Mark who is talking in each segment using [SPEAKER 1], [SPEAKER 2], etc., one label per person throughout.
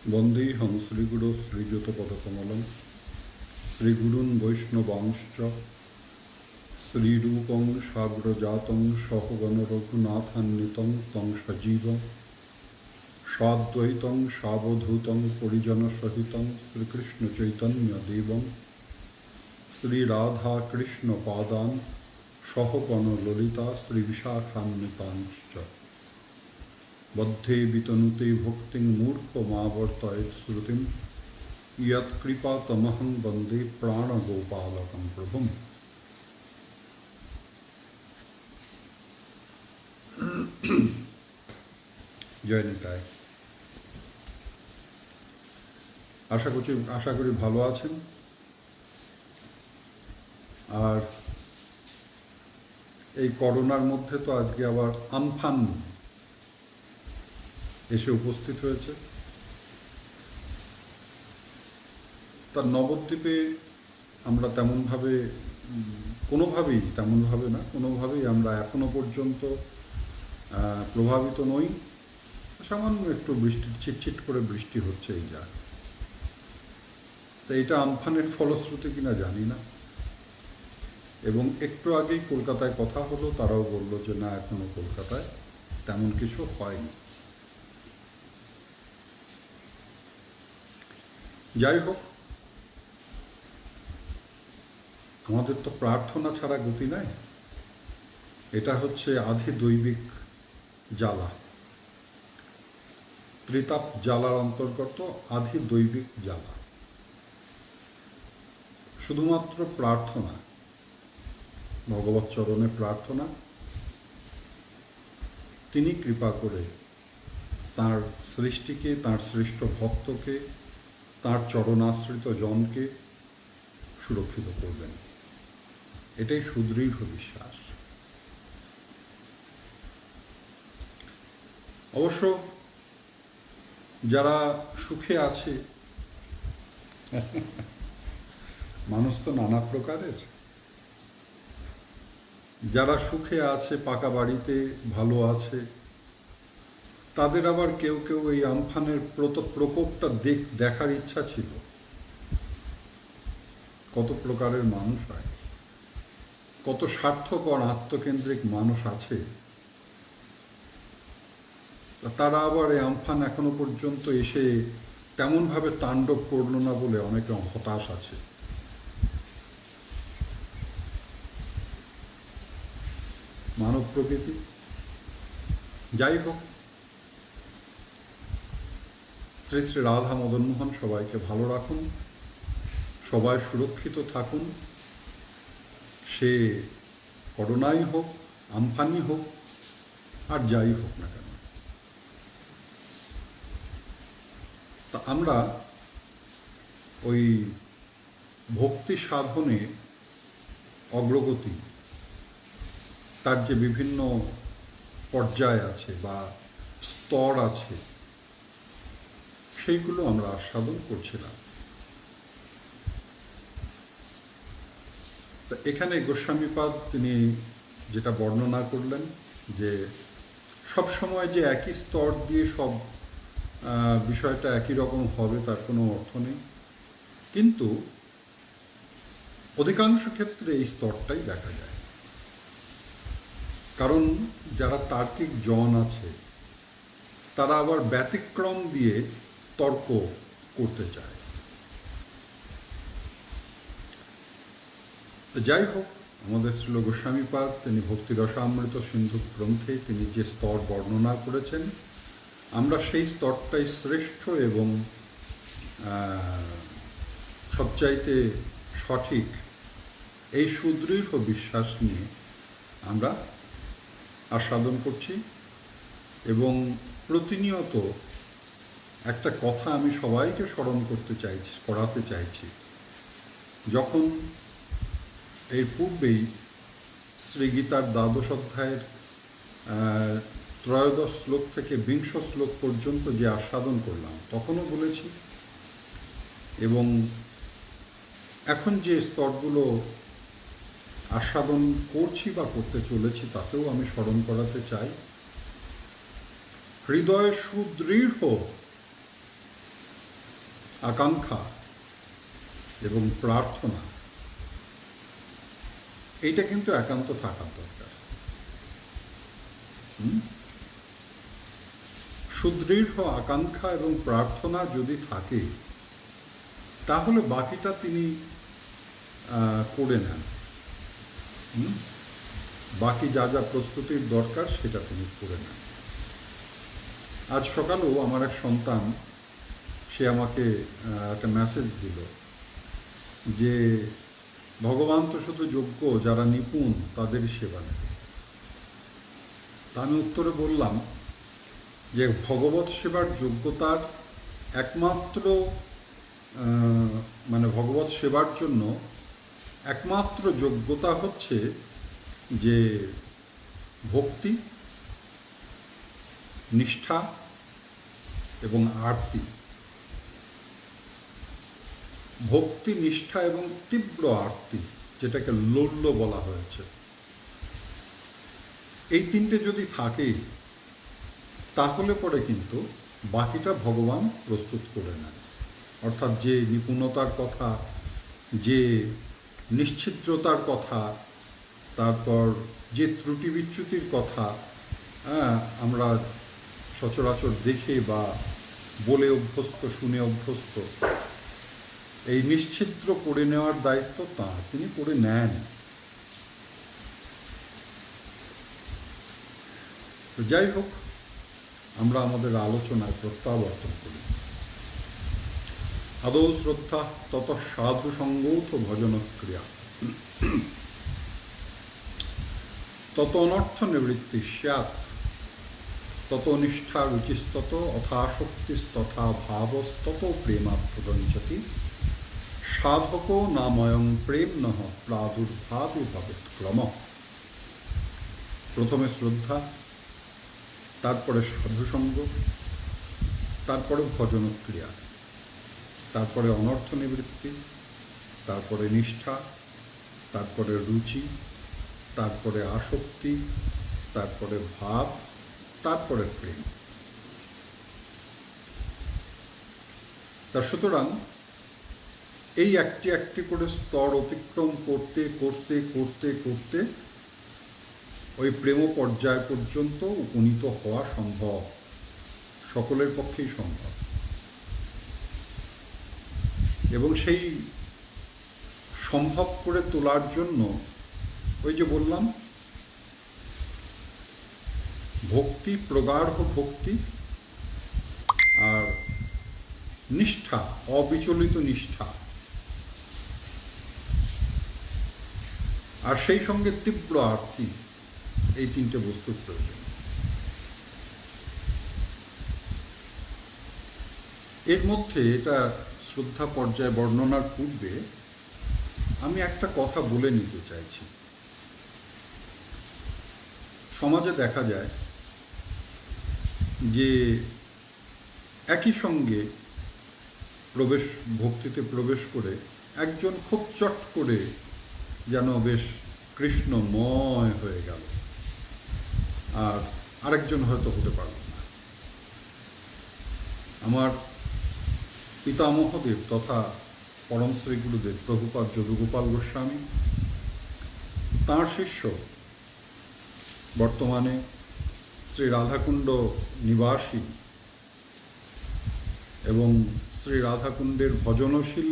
[SPEAKER 1] वन्देऽहं श्रीगुरो श्रीयुतपदकमलं श्रीगुरून् वैष्णवांश्च श्रीरूपं साग्रजातं सहगणरघुनाथान्वितं तं सजीवं साद्वैतं सावधूतं परिजनसहितं श्रीकृष्णचैतन्यदेवं श्रीराधाकृष्णपादान् सहगणललिता श्रीविशाखान्वितांश्च बद्धे वितनुते भक्तिं मूर्खमावर्तयेत् श्रुतिं यत्कृपातमहं वन्दे प्राणगोपालकं प्रभुम्। জয় নিতাই। আশা করি ভালো আছেন। আর এই করোনার মধ্যে তো আজকে আবার আমফান এসে উপস্থিত হয়েছে। তার নবদ্বীপে আমরা কোনোভাবেই আমরা এখনো পর্যন্ত প্রভাবিত নই। সামান্য একটু বৃষ্টি, ছিটছিট করে বৃষ্টি হচ্ছে এই যা। তো এটা আমফানের ফলশ্রুতি কিনা জানি না। এবং একটু আগেই কলকাতায় কথা হলো, তারাও বলল যে না, এখনো কলকাতায় তেমন কিছু হয়নি। যাই হোক, আমাদের তো প্রার্থনা ছাড়া গতি নাই। এটা হচ্ছে আধি দৈবিক জ্বালা, ত্রিতাপ জ্বালার অন্তর্গত আধি দৈবিক জ্বালা। শুধুমাত্র প্রার্থনা, ভগবৎ চরণে প্রার্থনা, তিনি কৃপা করে তাঁর সৃষ্টিকে, তাঁর সৃষ্ট ভক্তকে, তাঁর চরণাশ্রিত জনকে সুরক্ষিত করবেন, এটাই সুদৃঢ় বিশ্বাস। অবশ্য যারা সুখে আছে, মানুষ তো নানা প্রকারের, যারা সুখে আছে, পাকা বাড়িতে ভালো আছে, তাদের আবার কেউ কেউ এই আমফানের প্রকোপটা দেখার ইচ্ছা ছিল। কত প্রকারের মানুষ হয়, কত স্বার্থপর আত্মকেন্দ্রিক মানুষ আছে, তারা আবার এই আমফান এখনো পর্যন্ত এসে তেমনভাবে তাণ্ডব করল না বলে অনেকে হতাশ আছে। মানব প্রকৃতি। যাই হোক, শ্রী শ্রী রাধা মদনমোহন সবাইকে ভালো রাখুন, সবাই সুরক্ষিত থাকুন। সে করোনাই হোক, আমফানই হোক, আর যাই হোক না কেন। তা আমরা ওই ভক্তি সাধনে অগ্রগতি, তার যে বিভিন্ন পর্যায় আছে বা স্তর আছে, সেইগুলো আমরা আস্বাদন করছিলাম। তো এখানে গোস্বামীপাদ তিনি যেটা বর্ণনা করলেন যে সবসময় যে একই স্তর দিয়ে সব বিষয়টা একই রকম হবে তার কোনো অর্থ নেই, কিন্তু অধিকাংশ ক্ষেত্রে এই স্তরটাই দেখা যায়। কারণ যারা তার্কিক জন আছে, তারা আবার ব্যতিক্রম দিয়ে তর্ক করতে চায়। যাই হোক, আমাদের শ্রীল গোস্বামীপাদ তিনি ভক্তি রসামৃত সিন্ধু গ্রন্থে তিনি যে স্তর বর্ণনা করেছেন, আমরা সেই স্তরটাই শ্রেষ্ঠ এবং সবচাইতে সঠিক, এই সুদৃঢ় বিশ্বাস নিয়ে আমরা আস্বাদন করছি। এবং প্রতিনিয়ত একটা কথা আমি সবাইকে স্মরণ করাতে চাইছি। যখন এর পূর্বেই শ্রীগীতার দ্বাদশ অধ্যায়ের 13 শ্লোক থেকে 20 শ্লোক পর্যন্ত যে আস্বাদন করলাম, তখনও বলেছি, এবং এখন যে স্তরগুলো আস্বাদন করছি বা করতে চলেছি তাতেও আমি স্মরণ করাতে চাই। হৃদয় সুদৃঢ় আকাঙ্ক্ষা এবং প্রার্থনা, এইটা কিন্তু একান্ত থাকার দরকার। সুদৃঢ় আকাঙ্ক্ষা এবং প্রার্থনা যদি থাকে, তাহলে বাকিটা তিনি করে নেন। বাকি যা যা প্রস্তুতির দরকার সেটা তিনি করে নেন। আজ সকালেও আমার এক সন্তান, সে আমাকে একটা মেসেজ দিল যে ভগবান তো শুধু যোগ্য, যারা নিপুণ তাদের সেবা নেবে। তা আমি উত্তরে বললাম যে ভগবৎ সেবার যোগ্যতার একমাত্র ভগবৎ সেবার জন্য একমাত্র যোগ্যতা হচ্ছে যে ভক্তি, নিষ্ঠা এবং আরতি। ভক্তি, নিষ্ঠা এবং তীব্র আরতি, যেটাকে লৌল্য বলা হয়েছে, এই তিনটে যদি থাকে তাহলে পরে কিন্তু বাকিটা ভগবান প্রস্তুত করে নেন। অর্থাৎ যে নিপুণতার কথা, যে নিশ্ছিদ্রতার কথা, তারপর যে ত্রুটি বিচ্যুতির কথা আমরা সচরাচর দেখে বা বলে অভ্যস্ত, শুনে অভ্যস্ত, এই নিশ্ছিদ্র করে নেওয়ার দায়িত্ব তাঁর, তিনি করে নেন। যাই হোক, আমরা আমাদের আলোচনায় প্রত্যাবর্তন করি। আদৌ শ্রদ্ধা তত সাধু সঙ্গৌথ ভজন ক্রিয়া, তত অনর্থ নিবৃত্তি স্যাৎ, তত নিষ্ঠা রুচিস্তত অথাশক্তিস্তথা ভাবস্তত প্রেমাপ্রদঞ্চতি, সাধক নাময়ং প্রেম নহ প্রাদুর্ভাবি ভবেৎ ক্রম। প্রথমে শ্রদ্ধা, তারপরে সাধুসঙ্গ, তারপরে ভজনক্রিয়া, তারপরে অনর্থ নিবৃত্তি, তারপরে নিষ্ঠা, তারপরে রুচি, তারপরে আসক্তি, তারপরে ভাব, তারপরে প্রেম। তা সুতরাং এই একটি একটি করে স্তর অতিক্রম করতে করতে করতে করতে ওই প্রেম পর্যায় পর্যন্ত উপনীত হওয়া সম্ভব, সকলের পক্ষেই সম্ভব। এবং সেই সম্ভব করে তোলার জন্য ওই যে বললাম, ভক্তি, প্রগাঢ় ভক্তি, আর নিষ্ঠা, অবিচলিত নিষ্ঠা, আর সেই সঙ্গে তীব্র আরতি, এই তিনটে বস্তুর প্রয়োজন। এর মধ্যে এটা শ্রদ্ধা পর্যায় বর্ণনার পূর্বে আমি একটা কথা বলে নিতে চাইছি। সমাজে দেখা যায় যে একই সঙ্গে ভক্তিতে প্রবেশ করে একজন খুব চট করে যেন বেশ কৃষ্ণময় হয়ে গেল, আর আরেকজন হয়তো হতে পারল না। আমার পিতামহদেব তথা পরম শ্রী গুরুদেব প্রভুপাদ যদুগোপাল গোস্বামী, তাঁর শিষ্য, বর্তমানে শ্রী রাধাকুণ্ড নিবাসী এবং শ্রী রাধাকুণ্ডের ভজনশীল,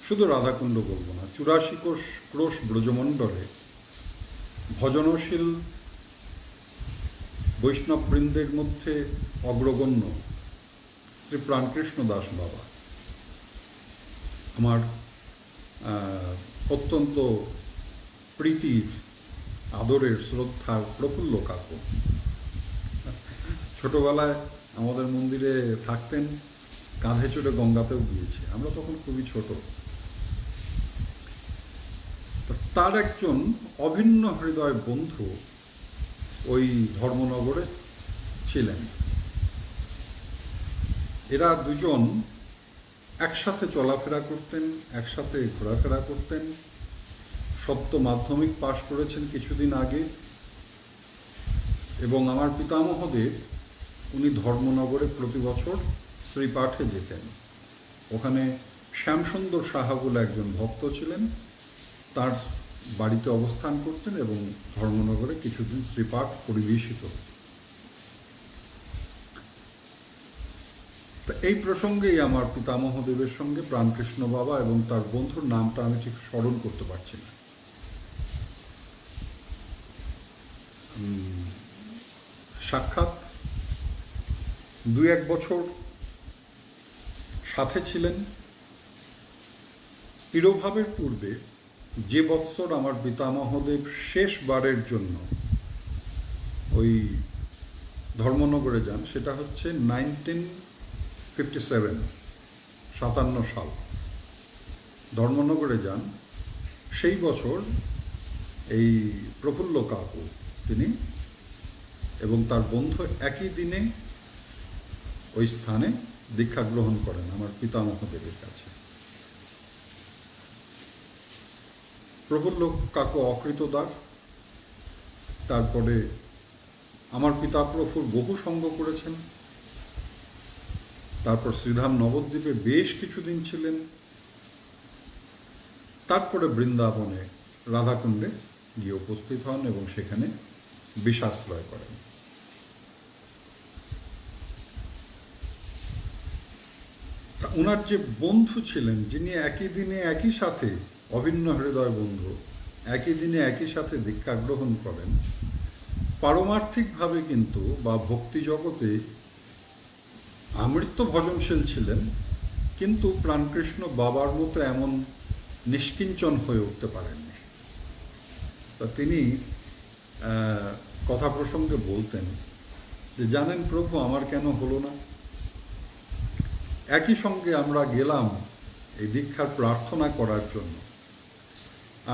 [SPEAKER 1] শুধু রাধাকুণ্ড বলবো না, 84 ক্রোশ ব্রজমণ্ডলে ভজনশীল বৈষ্ণববৃন্দের মধ্যে অগ্রগণ্য শ্রী প্রাণকৃষ্ণ দাস বাবা, আমার অত্যন্ত প্রীতির, আদরের, শ্রদ্ধার প্রফুল্ল কাকু। ছোটবেলায় আমাদের মন্দিরে থাকতেন, কাঁধে চড়ে গঙ্গাতেও গিয়েছে, আমরা তখন খুবই ছোট। তার একজন অভিন্ন হৃদয় বন্ধু ওই ধর্মনগরে ছিলেন। এরা দুজন একসাথে চলাফেরা করতেন, একসাথে ঘোরাফেরা করতেন। সদ্য মাধ্যমিক পাশ করেছেন কিছুদিন আগে, এবং আমার পিতামহদেব উনি ধর্মনগরে প্রতি বছর শ্রীপাঠে যেতেন। ওখানে শ্যামসুন্দর সাহা বলে একজন ভক্ত ছিলেন, তার বাড়িতে অবস্থান করতেন এবং ধর্মনগরে কিছুদিন শ্রীপাঠ পরিবেশিত। তা এই প্রসঙ্গেই আমার পিতামহদেবের সঙ্গে প্রাণকৃষ্ণ বাবা এবং তার বন্ধুর নামটা আমি ঠিক স্মরণ করতে পারছি না, সাক্ষাৎ 2-1 বছর সাথে ছিলেন। তিরোভাবের পূর্বে যে বৎসর আমার পিতামহদেব শেষবারের জন্য ওই ধর্মনগরে যান সেটা হচ্ছে 1957 সাল ধর্মনগরে যান। সেই বছর এই প্রফুল্ল কাকু তিনি এবং তার বন্ধু একই দিনে ওই স্থানে দীক্ষা গ্রহণ করেন আমার পিতামহদেবের কাছে। প্রফুল্ল কাকু অকৃতদার, তারপরে আমার পিতা প্রফুর বহু সঙ্গ করেছেন, তারপর শ্রীধাম নবদ্বীপে বেশ কিছুদিন ছিলেন, তারপরে বৃন্দাবনে রাধাকুণ্ডে গিয়ে উপস্থিত হন এবং সেখানে বিষাশ্রয় করেন। ওনার যে বন্ধু ছিলেন, যিনি একই দিনে একই সাথে অভিন্ন হৃদয় বন্ধু, একই দিনে একই সাথে দীক্ষা গ্রহণ করেন, পারমার্থিকভাবে কিন্তু বা ভক্তি জগতে আমৃত্য ভজনশীল ছিলেন, কিন্তু প্রাণকৃষ্ণ বাবার মতো এমন নিষ্কিঞ্চন হয়ে উঠতে পারেননি। তা তিনি কথা প্রসঙ্গে বলতেন যে, জানেন প্রভু আমার কেন হলো না? একই সঙ্গে আমরা গেলাম এই দীক্ষার প্রার্থনা করার জন্য,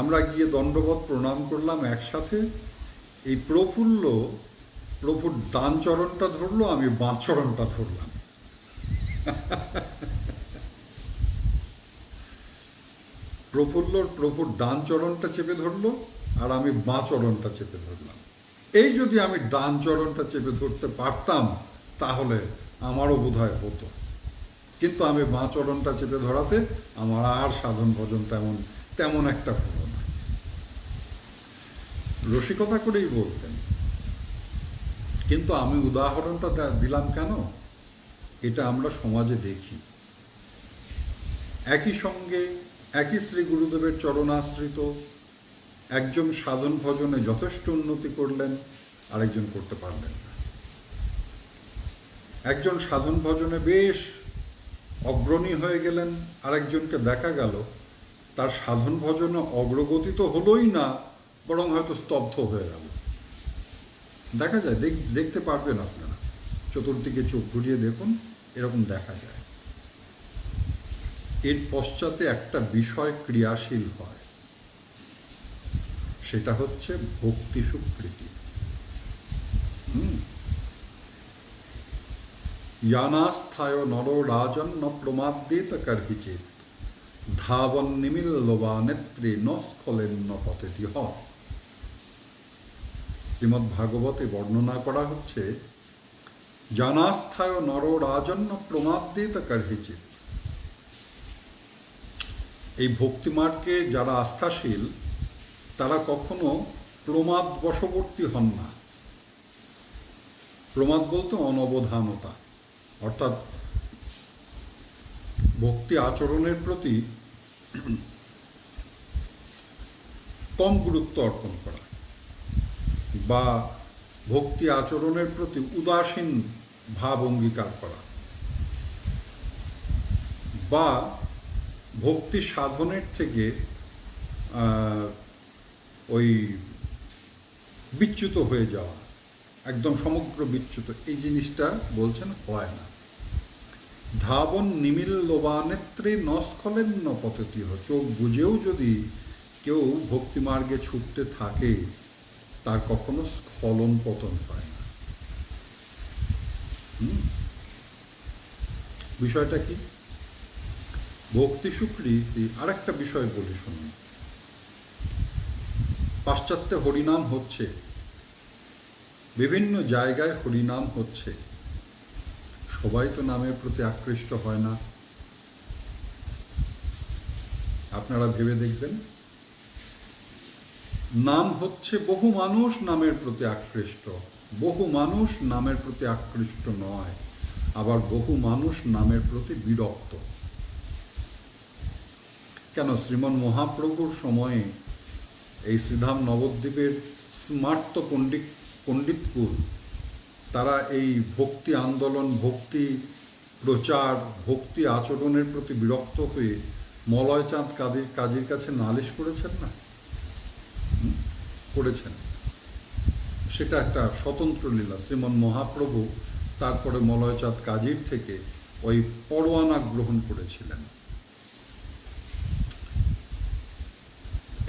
[SPEAKER 1] আমরা গিয়ে দণ্ডবত প্রণাম করলাম একসাথে, এই প্রফুল্ল প্রভুর ডান চরণটা ধরলো, আমি বাঁ চরণটা ধরলাম। প্রফুল্লর প্রভুর ডান চরণটা চেপে ধরলো আর আমি বাঁ চরণটা চেপে ধরলাম। এই যদি আমি ডান চরণটা চেপে ধরতে পারতাম তাহলে আমারও বোধহয় হতো, কিন্তু আমি বাঁ চরণটা চেপে ধরাতে আমার আর সাধন ভজন তেমন একটা হলো না। রসিকতা করেই বলতেন, কিন্তু আমি উদাহরণটা দিলাম কেন? এটা আমরা সমাজে দেখি, একই সঙ্গে একই শ্রী গুরুদেবের চরণাশ্রিত একজন সাধন ভজনে যথেষ্ট উন্নতি করলেন, আরেকজন করতে পারলেন না। একজন সাধন ভজনে বেশ অগ্রণী হয়ে গেলেন, আরেকজনকে দেখা গেল তার সাধন ভজনে অগ্রগতি তো হলোই না, বরং হয়তো স্তব্ধ হয়ে গেল। দেখা যায়, দেখতে পারবেন আপনারা, চতুর্দিকে চোখ ঘুরিয়ে দেখুন, এরকম দেখা যায়। এর পশ্চাতে একটা বিষয় ক্রিয়াশীল হয়, সেটা হচ্ছে ভক্তি স্বীকৃতি। यानास्थायो नरो राजन न प्रमाद्येत कर्हिचित धावन निमिल्लवा नेत्रे न स्खलेन्न पतेति ह। শ্রীমদ্ ভাগবতে বর্ণনা করা হচ্ছে, জানাস্থায় নর রাজন ন প্রমাদ্যেত कर्हिचित। এই ভক্তিমার্গে যারা আস্থাশীল তারা কখনো প্রমাদ বশবর্তী হন না। প্রমাদ বলতে অনবধানতা, অর্থাৎ ভক্তি আচরণের প্রতি কম গুরুত্ব অর্পণ করা, বা ভক্তি আচরণের প্রতি উদাসীন ভাব অঙ্গীকার করা, বা ভক্তি সাধনের থেকে ওই বিচ্যুত হয়ে যাওয়া, একদম সমগ্র বিচ্যুত, এই জিনিসটা বলছেন হয় না। ধাবন নিমিল্লবা নেত্রে নস্খলেন্ন পতেতি হ। চোখ বুঝেও যদি কেউ ভক্তিমার্গে ছুটতে থাকে তার কখনো স্খলন পতন হয় না। বিষয়টা কি? ভক্তি স্বীকৃতি। আরেকটা বিষয় বলি শুনুন, পাশ্চাত্যে হরিনাম হচ্ছে, বিভিন্ন জায়গায় হরিনাম হচ্ছে, সবাই তো নামের প্রতি আকৃষ্ট হয় না। আপনারা ভেবে দেখবেন, নাম হচ্ছে, বহু মানুষ নামের প্রতি আকৃষ্ট, বহু মানুষ নামের প্রতি আকৃষ্ট নয়, আবার বহু মানুষ নামের প্রতি বিরক্ত। কেন? শ্রীমন মহাপ্রভুর সময়ে এই শ্রীধাম নবদ্বীপের স্মার্ত পণ্ডিতকুল তারা এই ভক্তি আন্দোলন, ভক্তি প্রচার, ভক্তি আচরণের প্রতি বিরক্ত হয়ে মলয়চাঁদ কাজীর কাছে নালিশ করেছেন না? করেছেন। সেটা একটা স্বতন্ত্র লীলা। শ্রীমন মহাপ্রভু তারপরে মলয়চাঁদ কাজীর থেকে ওই পরোয়ানা গ্রহণ করেছিলেন।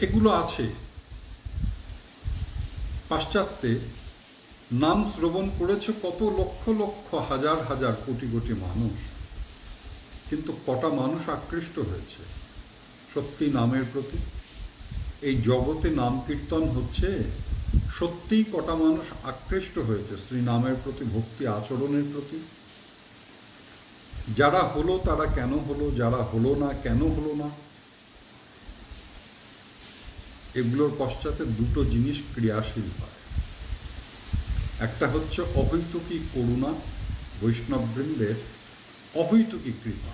[SPEAKER 1] এগুলো আছে। পাশ্চাত্যে নাম শ্রবণ করেছে কত লক্ষ লক্ষ, হাজার হাজার, কোটি কোটি মানুষ, কিন্তু কটা মানুষ আকৃষ্ট হয়েছে সত্যি নামের প্রতি? এই জগতে নাম কীর্তন হচ্ছে, সত্যিই কটা মানুষ আকৃষ্ট হয়েছে শ্রী নামের প্রতি, ভক্তি আচরণের প্রতি? যারা হলো তারা কেন হলো, যারা হলো না কেন হলো না? এগুলোর পশ্চাতে দুটো জিনিস ক্রিয়াশীল হয়। একটা হচ্ছে অহৈতুকী করুণা, বৈষ্ণববৃন্দের অহৈতুকী কৃপা।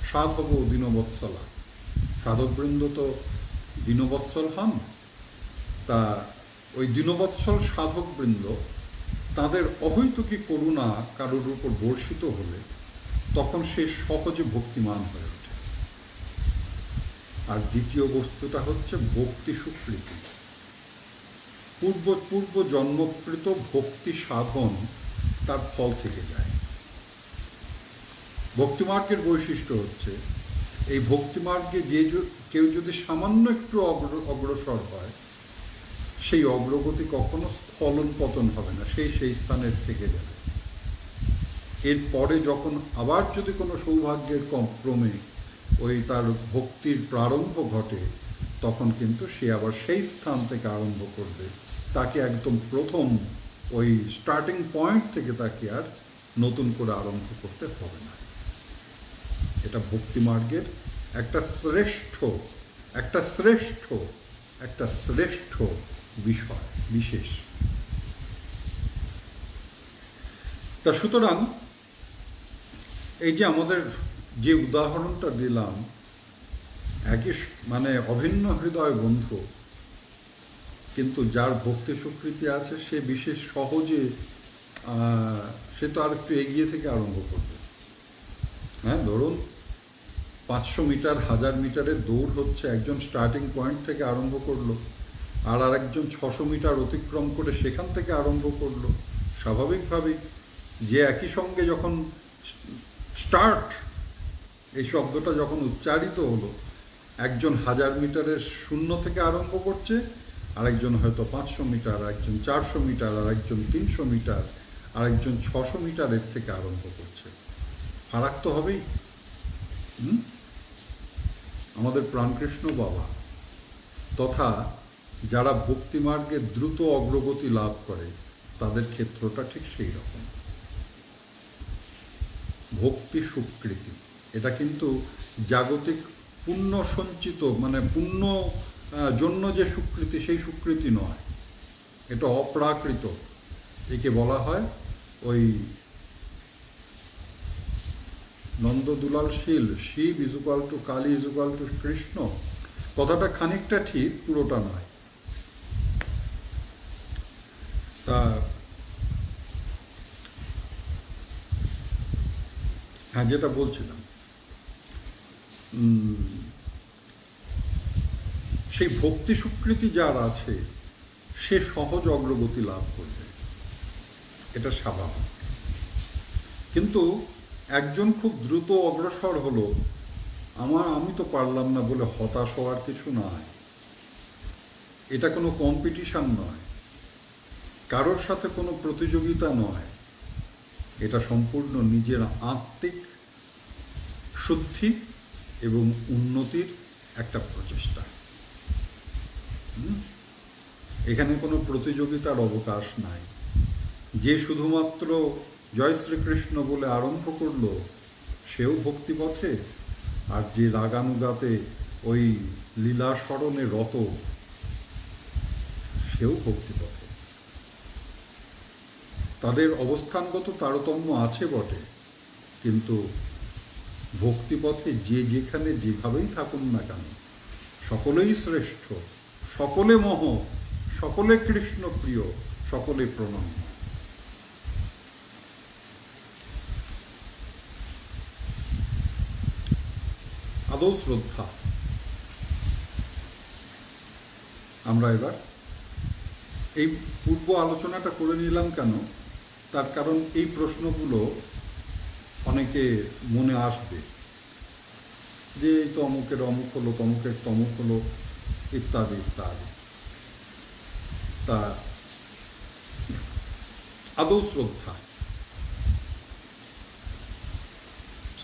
[SPEAKER 1] সাধব দীনবৎসলা, সাধকবৃন্দ তো দীনবৎসল হন। তা ওই দীনবৎসল সাধকবৃন্দ তাদের অহৈতুকী করুণা কারোর উপর বর্ষিত হলে তখন সে সহজে ভক্তিমান হয়ে ওঠে। আর দ্বিতীয় বস্তুটা হচ্ছে ভক্তি সুকৃতি। পূর্ব জন্মকৃত ভক্তি সাধন তার ফল থেকে যায়। ভক্তিমার্গের বৈশিষ্ট্য হচ্ছে, এই ভক্তিমার্গে কেউ যদি সামান্য একটু অগ্রসর হয়, সেই অগ্রগতি কখনো স্খলন পতন হবে না, সেই স্থানের থেকে যাবে। এরপরে যখন আবার যদি কোনো সৌভাগ্যের ক্রমে ওই তার ভক্তির প্রারম্ভ ঘটে, তখন কিন্তু সে আবার সেই স্থান থেকে আরম্ভ করবে। তাকে একদম প্রথম ওই স্টার্টিং পয়েন্ট থেকে তাকে আর নতুন করে আরম্ভ করতে হবে না। এটা ভক্তিমার্গের একটা শ্রেষ্ঠ বিষয়, বিশেষ। তা সুতরাং এই যে আমাদের যে উদাহরণটা দিলাম, একই মানে অভিন্ন হৃদয় বন্ধু, কিন্তু যার ভক্তি স্বীকৃতি আছে সে বিশেষ সহজে সে তো আর একটু এগিয়ে থেকে আরম্ভ করবে। হ্যাঁ, ধরুন 500 মিটার 1000 মিটারের দৌড় হচ্ছে, একজন স্টার্টিং পয়েন্ট থেকে আরম্ভ করলো, আর আরেকজন 600 মিটার অতিক্রম করে সেখান থেকে আরম্ভ করলো। স্বাভাবিকভাবেই যে একই সঙ্গে যখন স্টার্ট এই শব্দটা যখন উচ্চারিত হলো, একজন 1000 মিটারের শূন্য থেকে আরম্ভ করছে, আরেকজন হয়তো 500 মিটার, আরেকজন 400 মিটার, আরেকজন 300 মিটার, আরেকজন 600 মিটারের থেকে আরম্ভ করছে। ফারাক তো হবেই। আমাদের প্রাণকৃষ্ণ বাবা তথা যারা ভক্তিমার্গে দ্রুত অগ্রগতি লাভ করে, তাদের ক্ষেত্রটা ঠিক সেই রকম। ভক্তি স্বীকৃতি, এটা কিন্তু জাগতিক পুণ্য সঞ্চিত, মানে পুণ্য জন্য যে স্বীকৃতি, সেই স্বীকৃতি নয়, এটা অপ্রাকৃত। একে বলা হয় ওই Nandadulal Shil, Shiva is equal to Kali is equal to Krishna. কথাটা খানিকটা ঠিক, পুরোটা নয়। তা হ্যাঁ, যেটা বলছিলাম, সেই ভক্তি স্বীকৃতি যার আছে সে সহজ অগ্রগতি লাভ করবে, এটা স্বাভাবিক। কিন্তু একজন খুব দ্রুত অগ্রসর হলো, আমি তো পারলাম না বলে হতাশ হওয়ার কিছু নয়। এটা কোনো কম্পিটিশন নয়, কারোর সাথে কোনো প্রতিযোগিতা নয়। এটা সম্পূর্ণ নিজের আত্মিক শুদ্ধি এবং উন্নতির একটা প্রচেষ্টা। এখানে কোনো প্রতিযোগিতার অবকাশ নাই। যে শুধুমাত্র জয় শ্রীকৃষ্ণ বলে আরম্ভ করলো, সেও ভক্তিপথে, আর যে রাগানুগাতে ওই লীলা স্মরণে রত, সেও ভক্তিপথে। তাদের অবস্থানগত তারতম্য আছে বটে, কিন্তু ভক্তিপথে যে যেখানে যেভাবেই থাকুন না কেন, সকলেই শ্রেষ্ঠ, সকলে মহ, সকলে কৃষ্ণ প্রিয়, সকলে প্রণম্য। আদৌ শ্রদ্ধা। আমরা এবার এই পূর্ব আলোচনাটা করে নিলাম কেন, তার কারণ এই প্রশ্নগুলো অনেকে মনে আসবে যে এই তো অমুকের অমুক হলো, তমুকের তমুক হলো, ইত্যাদি ইত্যাদি। তা আদৌ শ্রদ্ধা।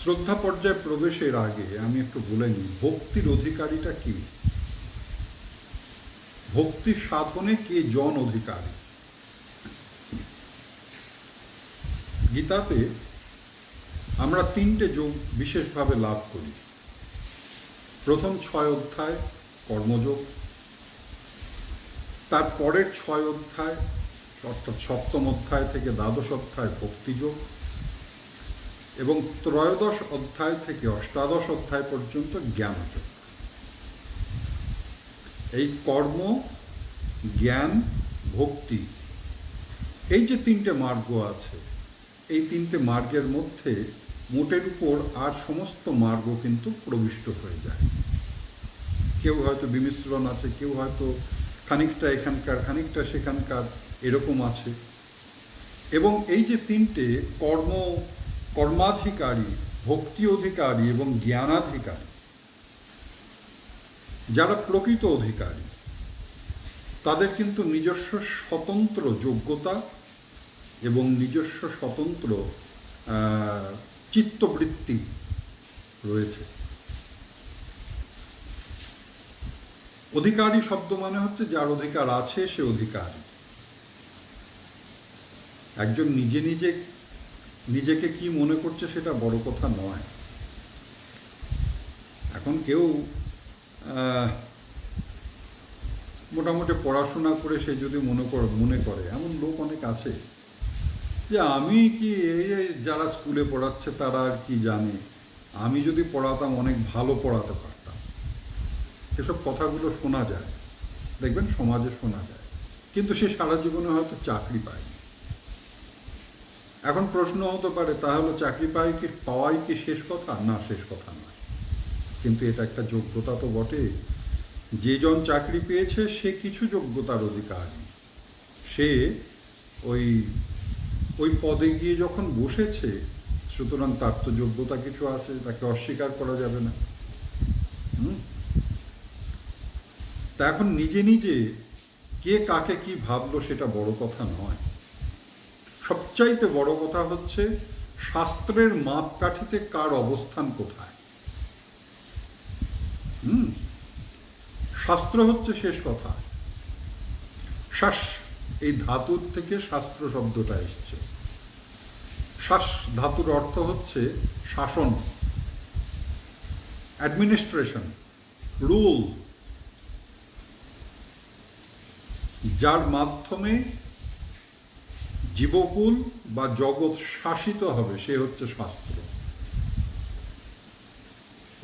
[SPEAKER 1] শ্রদ্ধা পর্যায়ে প্রবেশের আগে আমি একটু বলে নিই ভক্তির অধিকারীটা কি, ভক্তি সাধনে কে জন অধিকারী। গীতাতে আমরা 3টে যোগ বিশেষভাবে লাভ করি। প্রথম 6 অধ্যায় কর্মযোগ, তার পরের 6 অধ্যায় অর্থাৎ 7ম অধ্যায় থেকে 12শ অধ্যায় ভক্তিযোগ, এবং 13শ অধ্যায় থেকে 18শ অধ্যায় পর্যন্ত জ্ঞানযোগ। এই কর্ম, জ্ঞান, ভক্তি, এই যে 3টে মার্গ আছে, এই 3টে মার্গের মধ্যে মোটের উপর আর সমস্ত মার্গ কিন্তু প্রবিষ্ট হয়ে যায়। কেউ হয়তো বিমিশ্রণ আছে, কেউ হয়তো খানিকটা এখানকার খানিকটা সেখানকার, এরকম আছে। এবং এই যে 3টে কর্মাধিকারী, ভক্তি অধিকারী এবং জ্ঞানাধিকারী, যারা প্রকৃত অধিকারী তাদের কিন্তু নিজস্ব স্বতন্ত্র যোগ্যতা এবং নিজস্ব স্বতন্ত্র চিত্তবৃত্তি রয়েছে। অধিকারী শব্দ মানে হচ্ছে যার অধিকার আছে সে অধিকারী। একজন নিজেকে কি মনে করছে সেটা বড় কথা নয়। এখন কেউ মোটামুটি পড়াশোনা করে সে যদি মনে করে, এমন লোক অনেক আছে যে আমি কি এই যারা স্কুলে পড়াচ্ছে তারা আর কি জানে, আমি যদি পড়াতাম অনেক ভালো পড়াতে পারতাম। এসব কথাগুলো শোনা যায়, দেখবেন সমাজে শোনা যায়, কিন্তু সে সারা জীবনে হয়তো চাকরি পায়নি। এখন প্রশ্ন হতে পারে তাহলে চাকরি পাওয়াই কি শেষ কথা? না, শেষ কথা নয়, কিন্তু এটা একটা যোগ্যতা তো বটে। যে জন চাকরি পেয়েছে সে কিছু যোগ্যতার অধিকারী, সে ওই পদে গিয়ে যখন বসেছে, সুতরাং তার তো যোগ্যতা কিছু আছে, তাকে অস্বীকার করা যাবে না। তা এখন নিজে কে কাকে কি ভাবলো সেটা বড় কথা নয়। সবচাইতে বড় কথা হচ্ছে শাস্ত্রের মাপকাঠিতে কার অবস্থান কোথায়। শাস্ত্র হচ্ছে শেষ কথা। শ্বাস, এই ধাতুর থেকে শাস্ত্র শব্দটা এসছে। শ্বাস ধাতুর অর্থ হচ্ছে শাসন, অ্যাডমিনিস্ট্রেশন, রুল। যার মাধ্যমে জীবকুল বা জগৎ শাসিত হবে সে হচ্ছে শাস্ত্র।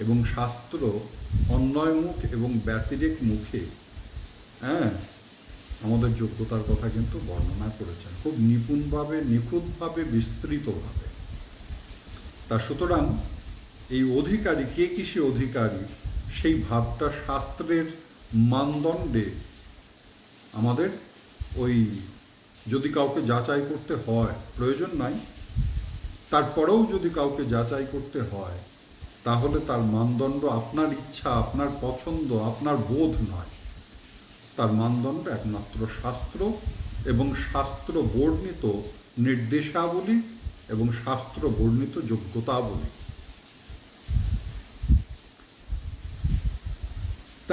[SPEAKER 1] এবং শাস্ত্র অন্বয়মুখ এবং ব্যতিরেক মুখে আমাদের যোগ্যতার কথা কিন্তু বর্ণনা করেছেন খুব নিপুণভাবে, নিখুঁতভাবে, বিস্তৃতভাবে। তা সুতরাং এই অধিকারী কে কিসে অধিকারী সেই ভাবটা শাস্ত্রের মানদণ্ডে আমাদের যদি কাউকে যাচাই করতে হয়, প্রয়োজন নাই, তারপরেও যদি কাউকে যাচাই করতে হয় তাহলে তার মানদণ্ড আপনার ইচ্ছা, আপনার পছন্দ, আপনার বোধ নয়। তার মানদণ্ড একমাত্র শাস্ত্র এবং শাস্ত্র বর্ণিত নির্দেশাবলী এবং শাস্ত্র বর্ণিত যোগ্যতাবলী।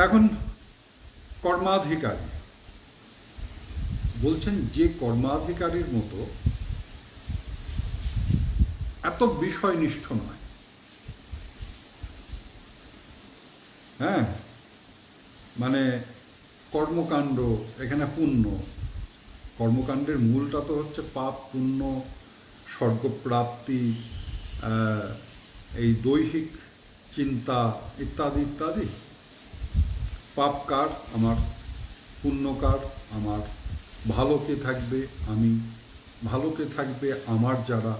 [SPEAKER 1] এখন কর্মাধিকারী বলছেন যে কর্মাধিকারীর মতো এত বিষয়নিষ্ঠ নয়। হ্যাঁ, মানে কর্মকাণ্ড, এখানে পুণ্য, কর্মকাণ্ডের মূলটা তো হচ্ছে পাপ পুণ্য, স্বর্গপ্রাপ্তি, এই দৈহিক চিন্তা ইত্যাদি ইত্যাদি। পাপ কার? আমার। পুণ্য কার? আমার। ভালো কে থাকবে? আমি। ভালো কে থাকবে? আমার যারা।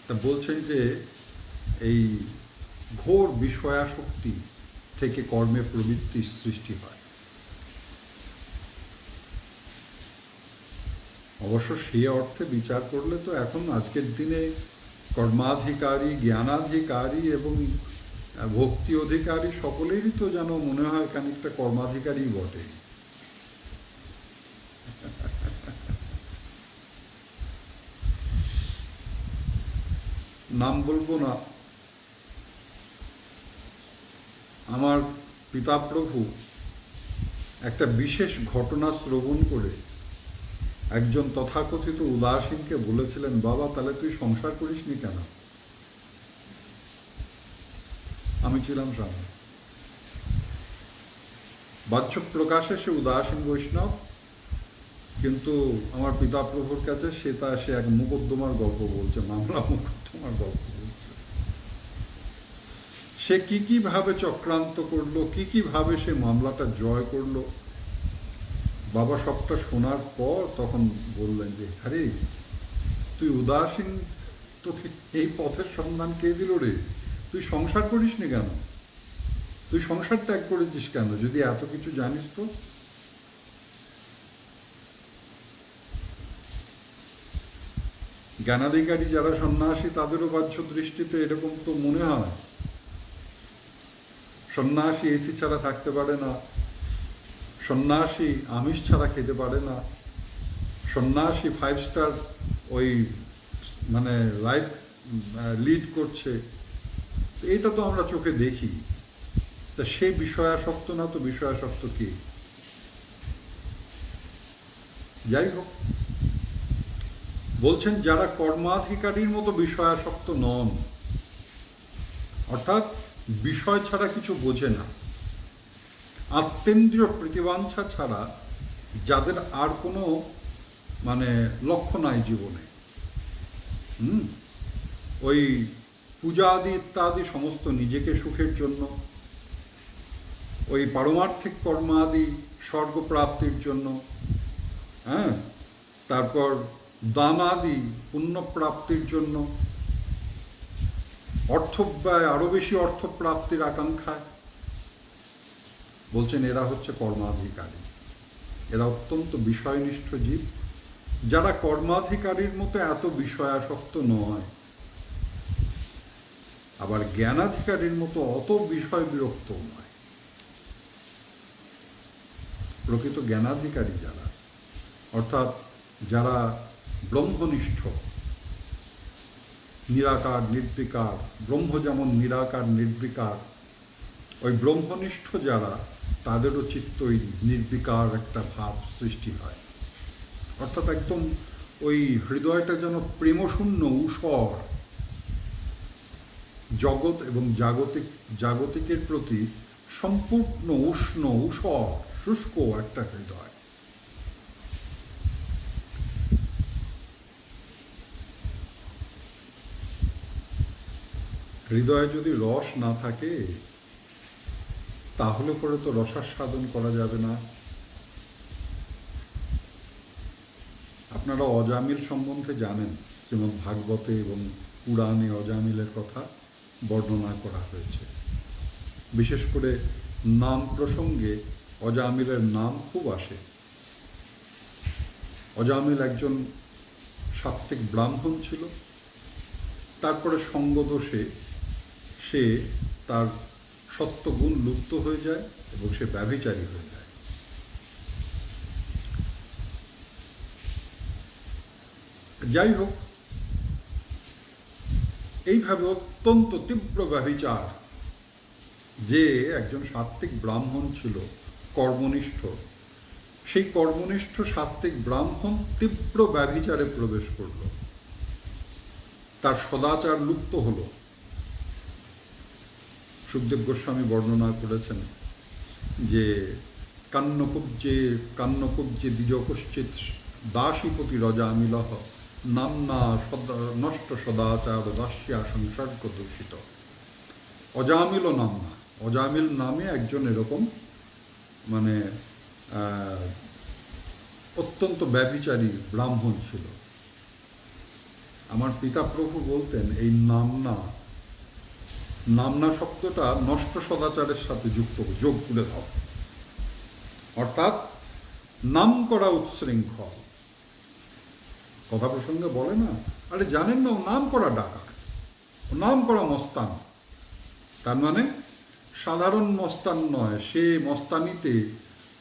[SPEAKER 1] তা বলছেন যে এই ঘোর বিষয়াসক্তি থেকে কর্মে প্রবৃত্তির সৃষ্টি হয়। অবশ্য সেই অর্থে বিচার করলে তো এখন আজকের দিনে কর্মাধিকারী, জ্ঞানাধিকারী এবং ভক্তি অধিকারী সকলেরই তো যেন মনে হয় খানিকটা কর্মাধিকারী বটে। নাম বলবো না। আমার পিতাপ্রভু একটা বিশেষ ঘটনা শ্রবণ করে একজন তথাকথিত উদাসীনকে বলেছিলেন, বাবা তাহলে তুই সংসার করিসনি কেন? আমি ছিলাম সামনে। বাহ্য প্রকাশে সে উদাসীন বৈষ্ণব, কিন্তু আমার পিতাপ্রভুর কাছে সে এক মুকদ্দমার গল্প বলছে, মামলা মুকদ্দমার গল্প বলছে। সে কি ভাবে চক্রান্ত করলো, কি ভাবে সে মামলাটা জয় করলো। বাবা সবটা শোনার পর তখন বললেন যে, আরে তুই উদাসীন, তোকে এই পথের সন্ধান কে দিল রে? তুই সংসার করিসনি কেন? তুই সংসার ত্যাগ করেছিস কেন যদি এত কিছু জানিস? তো জ্ঞানাধিকারী যারা সন্ন্যাসী তাদেরও বাহ্য দৃষ্টিতে এরকম তো মনে হয়। সন্ন্যাসী এসি ছাড়া থাকতে পারে না, সন্ন্যাসী আমিষ ছাড়া খেতে পারে না, সন্ন্যাসী 5 স্টার ওই মানে লাইফ লিড করছে। এটা তো আমরা চোখে দেখি। তা সে বিষয়াসক্ত না তো বিষয়াসক্ত কি? যাই হোক, বলছেন যারা কর্মাধিকারীর মতো বিষয়াসক্ত নন, অর্থাৎ বিষয় ছাড়া কিছু বোঝে না, আত্মেন্দ্রিয় প্রতিবাঞ্ছা ছাড়া যাদের আর কোনো মানে লক্ষ্য নাই জীবনে, ওই পূজা আদি ইত্যাদি সমস্ত নিজেকে সুখের জন্য, ওই পারমার্থিক কর্মাদি স্বর্গপ্রাপ্তির জন্য, হ্যাঁ, তারপর দানাদি পুণ্যপ্রাপ্তির জন্য, অর্থব্যয় আরও বেশি অর্থপ্রাপ্তির আকাঙ্ক্ষায়, বলছেন এরা হচ্ছে কর্মাধিকারী। এরা অত্যন্ত বিষয়নিষ্ঠ জীব। যারা কর্মাধিকারীর মতো এত বিষয়াসক্ত নয়, আবার জ্ঞানাধিকারীর মতো অত বিষয় বিরক্ত নয়। প্রকৃত জ্ঞানাধিকারী যারা, অর্থাৎ যারা ব্রহ্মনিষ্ঠ, নিরাকার নির্বিকার, ব্রহ্ম যেমন নিরাকার নির্বিকার, ওই ব্রহ্মনিষ্ঠ যারা, তাদেরও চিত্ত ওই নির্বিকার একটা ভাব সৃষ্টি হয়। অর্থাৎ একদম ওই হৃদয়টা যেন প্রেমশূন্য, উষর, জগৎ এবং জাগতিকের প্রতি সম্পূর্ণ উষ্ণ, উষর, শুষ্ক একটা হৃদয়। হৃদয়ে যদি রস না থাকে তাহলে পরে তো রসাস্বাদন করা যাবে না। আপনারা অজামিল সম্বন্ধে জানেন, শ্রীমদ্ ভাগবতে এবং পুরাণে অজামিলের কথা বর্ণনা করা হয়েছে। বিশেষ করে নাম প্রসঙ্গে অজামিলের নাম খুব আসে। অজামিল একজন সাত্ত্বিক ব্রাহ্মণ ছিল। তারপরে সঙ্গদোষে সে তার সত্যগুণ লুপ্ত হয়ে যায় এবং সে ব্যভিচারী হয়ে যায়। যাই হোক, এইভাবে অত্যন্ত তীব্র ব্যভিচার, যে একজন সাত্ত্বিক ব্রাহ্মণ ছিল কর্মনিষ্ঠ, সেই কর্মনিষ্ঠ সাত্ত্বিক ব্রাহ্মণ তীব্র ব্যভিচারে প্রবেশ করল। তার সদাচার লুপ্ত হল, সুখদেব গোস্বামী বর্ণনা করেছেন যে কান্নকুব্জে দ্বিজকশ্চিৎ দাসীপতি রজামিলহ নামনা নষ্ট সদাচার দাস্যা সংসর্গ দূষিত। অজামিল নামনা, অজামিল নামে একজন এরকম মানে অত্যন্ত ব্যভিচারী ব্রাহ্মণ ছিল। আমার পিতা প্রভু বলতেন এই নামনা শব্দটা নষ্ট সদাচারের সাথে যোগ করে দাও, অর্থাৎ নাম করা উচ্ছৃঙ্খল। কথা প্রসঙ্গে বলে না, আরে জানেন না ও নাম করা ডাকাত, ও নাম করা মস্তান। তার মানে সাধারণ মস্তান নয়, সে মস্তানিতে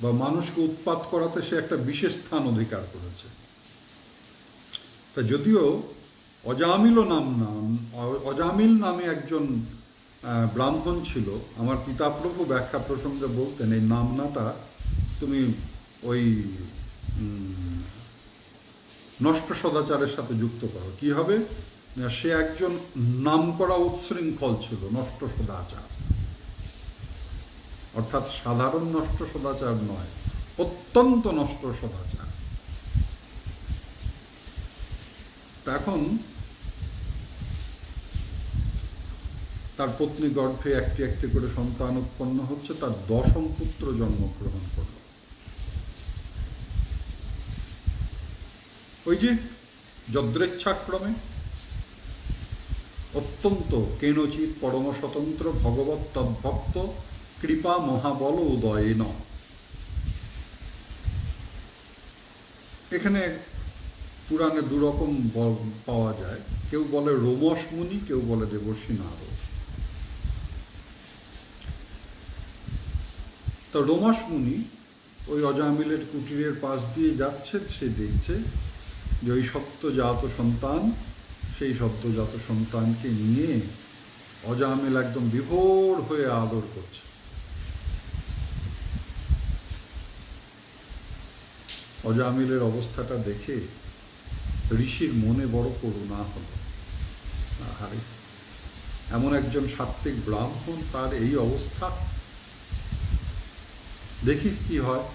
[SPEAKER 1] বা মানুষকে উৎপাত করাতে সে একটা বিশেষ স্থান অধিকার করেছে। তা যদিও অজামিল নামে একজন ব্রাহ্মণ ছিল, আমার পিতাপ্রভু ব্যাখ্যা প্রসঙ্গে বলতেন এই নামনাটা তুমি ওই নষ্ট সদাচারের সাথে যুক্ত করো। কি হবে? সে একজন নামকরা উচ্ছৃঙ্খল ছিল, নষ্ট সদাচার, অর্থাৎ সাধারণ নষ্ট সদাচার নয়, অত্যন্ত নষ্ট সদাচার। এখন তার পত্নী গর্ভে একটি একটি করে সন্তান উৎপন্ন হচ্ছে, তার 10ম পুত্র জন্মগ্রহণ করল। ওই যে যদ্রেচ্ছাক্রমে অত্যন্ত কেনচিৎ পরম স্বতন্ত্র ভগবত তদ্ভক্ত কৃপা মহাবল উদয়েন। এখানে পুরাণে দুরকম পাওয়া যায়, কেউ বলে রোমশ মুনি, কেউ বলে দেবর্ষী নারদ। তো রোমশ মুনি ওই অজামিলের কুটিরের পাশ দিয়ে যাচ্ছে, সে দেখছে যে ওই সদ্যজাত সন্তান, সেই সদ্যজাত সন্তানকে নিয়ে অজামিল একদম বিভোর হয়ে আদর করছে। অজামিলের অবস্থাটা দেখে ঋষির মনে বড় করুণা হলো। আরে এমন একজন সাত্ত্বিক ব্রাহ্মণ, তার এই অবস্থা, দেখি কি হয়।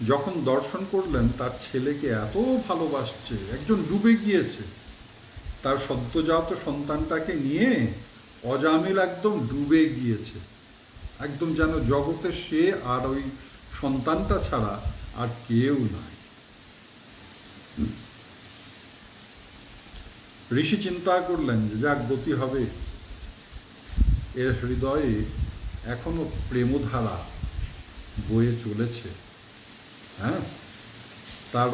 [SPEAKER 1] যখন দর্শন করলেন তার ছেলেকে এত ভালোবাসছে, একজন ডুবে গিয়েছে, তার সদ্যজাত সন্তানটাকে নিয়ে অজামিল একদম ডুবে গিয়েছে, একদম যেন জগতে সে আর ওই সন্তানটা ছাড়া আর কেউ নাই। ঋষি চিন্তা করলেন যে যাক গতি হবে, এর হৃদয়ে এখনো প্রেমধারা বয়ে চলেছে। হ্যাঁ, তার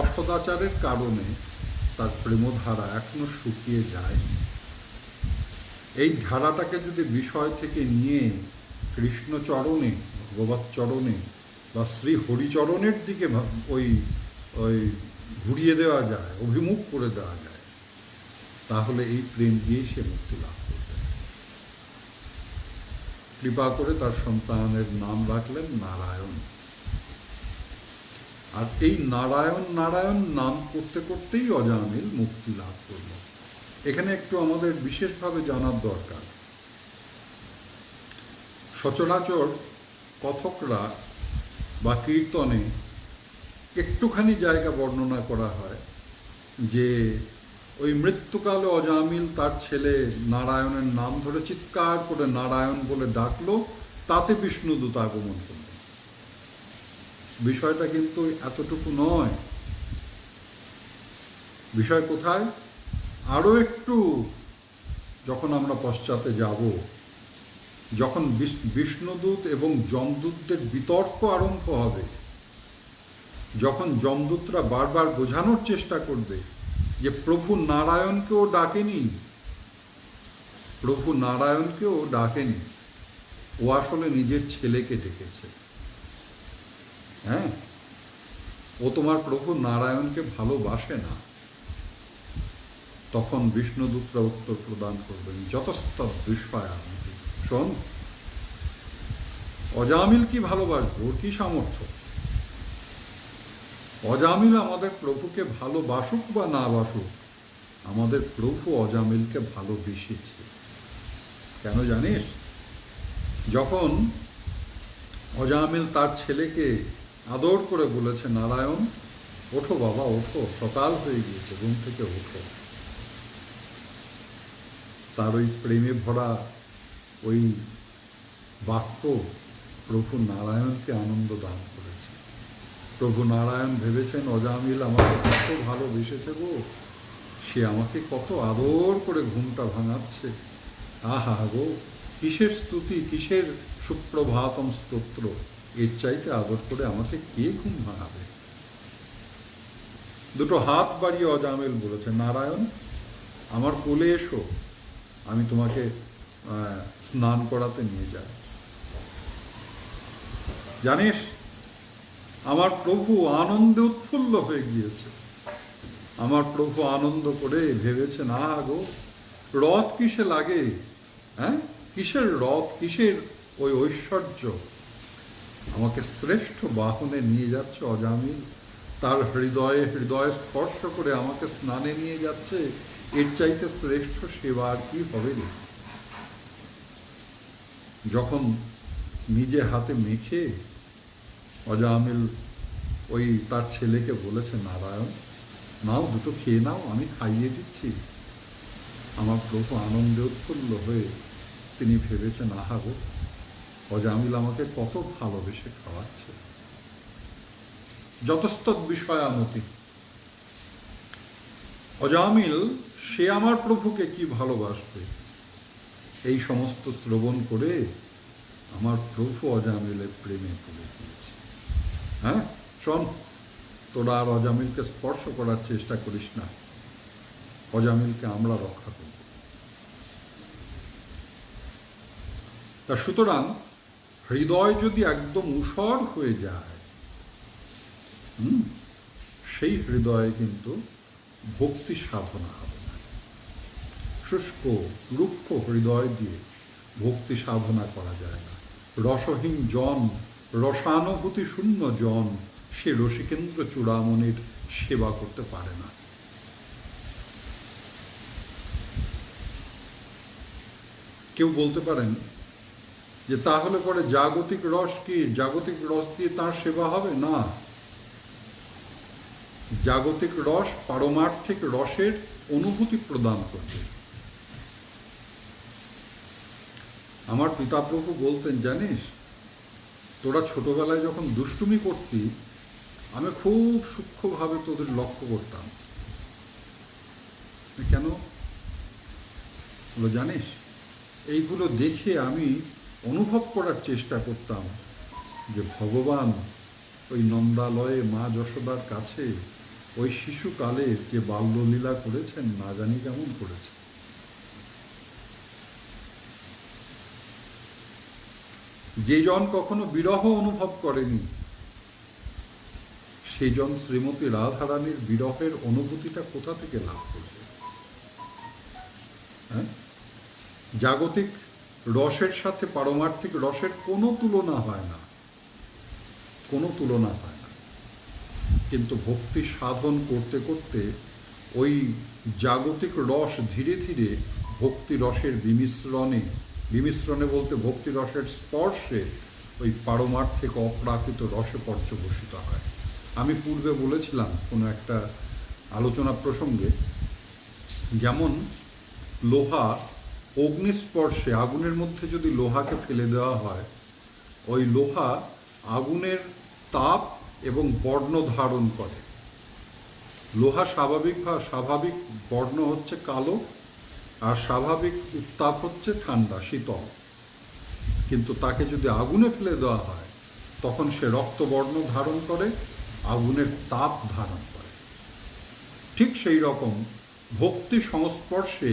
[SPEAKER 1] অসদাচারের কারণে তার প্রেমধারা এখনো শুকিয়ে যায়নি। এই ধারাটাকে যদি বিষয় থেকে নিয়ে কৃষ্ণচরণে, ভগবৎ চরণে বা শ্রী হরিচরণের দিকে ওই ওই ঘুরিয়ে দেওয়া যায়, অভিমুখ করে দেওয়া যায়, তাহলে এই প্রেম দিয়ে সে মুক্তি লাভ করবে। কৃপা করে তার সন্তানের নাম রাখলেন নারায়ণ। আর এই নারায়ণ নারায়ণ নাম করতে করতেই অজামিল মুক্তি লাভ করল। এখানে একটু আমাদের বিশেষভাবে জানার দরকার, সচরাচর কথকরা বা কীর্তনে একটুখানি জায়গা বর্ণনা করা হয় যে ওই মৃত্যুকালে অজামিল তার ছেলে নারায়ণের নাম ধরে চিৎকার করে নারায়ণ বলে ডাকলো, তাতে বিষ্ণুদূত আগমন করল। বিষয়টা কিন্তু এতটুকু নয়। বিষয় কোথায়? আরও একটু যখন আমরা পশ্চাতে যাব, যখন বিষ্ণুদূত এবং যমদূতদের বিতর্ক আরম্ভ হবে, যখন যমদূতরা বারবার বোঝানোর চেষ্টা করবে যে প্রভু নারায়ণকেও ডাকেনি, প্রভু নারায়ণকেও ডাকেনি, ও আসলে নিজের ছেলেকে ডেকেছে। হ্যাঁ, ও তোমার প্রভু নারায়ণকে ভালোবাসে না। তখন বিষ্ণুদূতরা উত্তর প্রদান করবেন যতস্তব বিস্ময়ামি। শোন, অজামিল কি ভালোবাসবে? ওর কি সামর্থ্য? অজামিল আমাদের প্রভুকে ভালোবাসুক বা না বাসুক, আমাদের প্রভু অজামিলকে ভালোবেসেছে। কেন জানিস? যখন অজামিল তার ছেলেকে আদর করে বলেছে, নারায়ণ ওঠো বাবা ওঠো, সকাল হয়ে গিয়েছে, ঘুম থেকে ওঠো, তার ওই প্রেমে ভরা ওই বাক্য প্রভু নারায়ণকে আনন্দ দান করেছে। প্রভু নারায়ণ ভেবেছেন অজামিল আমাকে কত ভালোবেসেছে গো, সে আমাকে কত আদর করে ঘুমটা ভাঙাচ্ছে। আহা গো, কিসের স্তুতি, কিসের সুপ্রভাতম স্তোত্র, এর চাইতে আদর করে আমাকে কে ঘুম ভাঙাবে? দুটো হাত বাড়িয়ে অজামিল বলেছে, নারায়ণ আমার কোলে এসো, আমি তোমাকে স্নান করাতে নিয়ে যাই। জানিস, আমার প্রভু আনন্দে উৎফুল্ল হয়ে গিয়েছে। আমার প্রভু আনন্দ করে ভেবেছেন, আহা গো, রথ কিসে লাগে, হ্যাঁ, কিসের রথ, কিসের ওই ঐশ্বর্য, আমাকে শ্রেষ্ঠ বাহনে নিয়ে যাচ্ছে অজামিল, তার হৃদয়ে হৃদয়ে স্পর্শ করে আমাকে স্নানে নিয়ে যাচ্ছে, এর চাইতে শ্রেষ্ঠ সেবা আর কি হবে রে? যখন নিজে হাতে মেখে অজামিল ওই তার ছেলেকে বলেছে, নারায়ণ নাও দুটো খেয়ে নাও, আমি খাইয়ে দিচ্ছি, আমার প্রভু আনন্দে উৎফুল্ল হয়ে তিনি ভেবেছেন, আহা গো, অজামিল আমাকে কত ভালোবেসে খাওয়াচ্ছে। যতস্তৎ বিষয়ামতি, অজামিল সে আমার প্রভুকে কি ভালোবাসবে, এই সমস্ত শ্রবণ করে আমার প্রভু অজামিলের প্রেমে পড়ে গিয়েছে। হ্যাঁ শোন, তোরা আর অজামিলকে স্পর্শ করার চেষ্টা করিস না, অজামিলকে আমরা রক্ষা করব। তা সুতরাং হৃদয় যদি একদম ঊষর হয়ে যায়, সেই হৃদয়ে কিন্তু ভক্তি সাধনা হবে না। শুষ্ক রুক্ষ হৃদয় দিয়ে ভক্তি সাধনা করা যায় না। রসহীন জন, রসানুভূতি শূন্য জন, সে রসিকেন্দ্র চূড়ামণির সেবা করতে পারে না। কেউ বলতে পারেন যে তাহলে পরে জাগতিক রস কি, জাগতিক রস দিয়ে তার সেবা হবে না। জাগতিক রস পারমার্থিক রসের অনুভূতি প্রদান করবে। আমার পিতাপ্রভু বলতেন, জানিস, তোরা ছোটবেলায় যখন দুষ্টুমি করতি, আমি খুব সূক্ষ্মভাবে তোদের লক্ষ্য করতাম। কেন বলো জানিস? এইগুলো দেখে আমি অনুভব করার চেষ্টা করতাম যে ভগবান ওই নন্দালয়ে মা যশোদার কাছে ওই শিশুকালে যে বাল্যলীলা করেছেন, না জানি কেমন করেছে। যে জন কখনো বিরহ অনুভব করেনি, সেই জন শ্রীমতী রাধারানীর বিরহের অনুভূতিটা কোথা থেকে লাভ করবে? হ্যাঁ, জাগতিক রসের সাথে পারমার্থিক রসের কোনো তুলনা হয় না, কোনো তুলনা হয় না। কিন্তু ভক্তি সাধন করতে করতে ওই জাগতিক রস ধীরে ধীরে ভক্তি রসের বিমিশ্রণে বলতে ভক্তি রসের স্পর্শে ওই পারমার্থিক অপ্রাকৃত রসে পর্যবসিত হয়। আমি পূর্বে বলেছিলাম কোনো একটা আলোচনা প্রসঙ্গে, যেমন লোহা অগ্নিস্পর্শে, আগুনের মধ্যে যদি লোহাকে ফেলে দেওয়া হয়, ওই লোহা আগুনের তাপ এবং বর্ণ ধারণ করে। লোহা স্বাভাবিক বর্ণ হচ্ছে কালো, আর স্বাভাবিক উত্তাপ হচ্ছে ঠান্ডা শীতল। কিন্তু তাকে যদি আগুনে ফেলে দেওয়া হয়, তখন সে রক্তবর্ণ ধারণ করে, আগুনের তাপ ধারণ করে। ঠিক সেই রকম ভক্তি সংস্পর্শে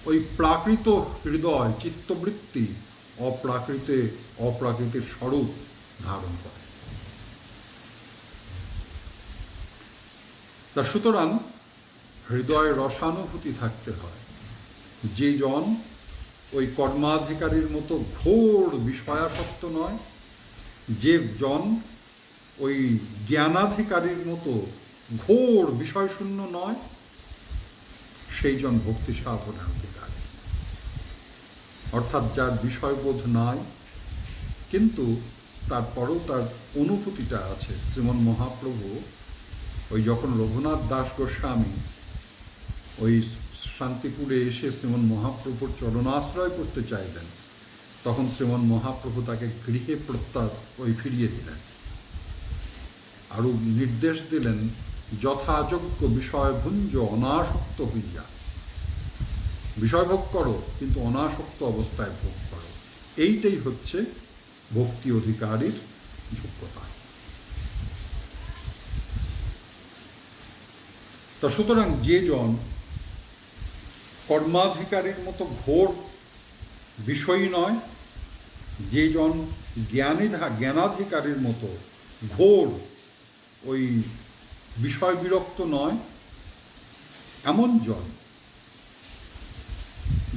[SPEAKER 1] ওই প্রাকৃত হৃদয় চিত্তবৃত্তি অপ্রাকৃতের স্বরূপ ধারণ করে। তা সুতরাং হৃদয়ে রসানুভূতি থাকতে হয়। যে জন ওই কর্মাধিকারীর মতো ঘোর বিষয়াসক্ত নয়, যে জন ওই জ্ঞানাধিকারীর মতো ঘোর বিষয়শূন্য নয়, সেই জন ভক্তি সাধনের অধিকারী। অর্থাৎ যার বিষয়বোধ নাই, কিন্তু তারপরেও তার অনুভূতিটা আছে। শ্রীমন মহাপ্রভু ওই যখন রঘুনাথ দাস গোস্বামী ওই শান্তিপুরে এসে শ্রীমন মহাপ্রভুর চরণাশ্রয় করতে চাইলেন, তখন শ্রীমন মহাপ্রভু তাকে গৃহে ফিরিয়ে দিলেন, আরও নির্দেশ দিলেন যথাযোগ্য বিষয়ভুঞ্জ অনাসক্ত হইয়া। বিষয় ভোগ করো, কিন্তু অনাসক্ত অবস্থায় ভোগ করো। এইটাই হচ্ছে ভক্তি অধিকারীর যোগ্যতা। তা সুতরাং যে জন কর্মাধিকারীর মতো ঘোর বিষয়ী নয়, যে জন জ্ঞানাধিকারীর মতো ঘোর ওই বিষয় বিরক্ত নয়, এমন জন